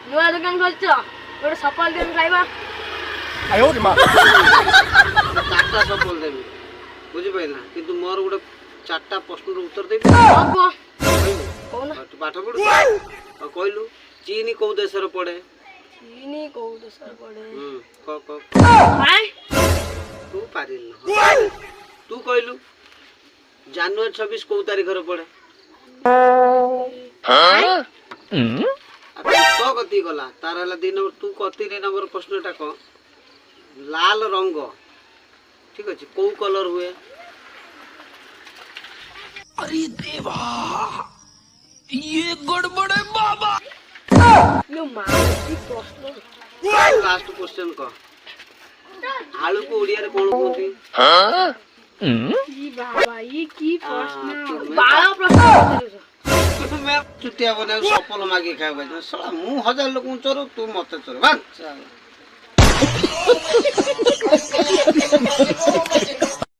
ନୂଆ ଦୋକାନ ଖୋଲିଛ ଗୋଟେ ସଫଳ ଦିନ ଖାଇବା। ଚାରିଟା ସଫଳ ଦେବି ବୁଝିପାରିଲା କିନ୍ତୁ ମୋର ଗୋଟେ ଚାରିଟା ପ୍ରଶ୍ନର ଉତ୍ତର ଦେବି ପାଠ ପଢୁ ଆଉ କହିଲୁ ଚୀନ କୋଉ ଦେଶରେ ପଡେ? ଚିନି କୋଉ ଦେଶରେ ପଡେ? ତୁ ପାରିଲୁ ତୁ କହିଲୁ ଜାନୁଆରୀ 26 କୋଉ ତାରିଖରେ ପଡେ? ତ କତି ଗଲା ତାର ହେଲା 2 ନମ୍ବର ତୁ କତି 2 ନମ୍ବର ପ୍ରଶ୍ନଟା କହ ଲାଲ ରଙ୍ଗ ଠିକ ଅଛି କୋଉ କଲର ହୁଏ? अरे देवा ये गड़बड़ है बाबा। लास्ट क्वेश्चन कह आलू को ओडिया रे कोन कहती? मैं चुटिया बने सफल मागे खाए साला मु 1000 लोक चोर तू मत चोर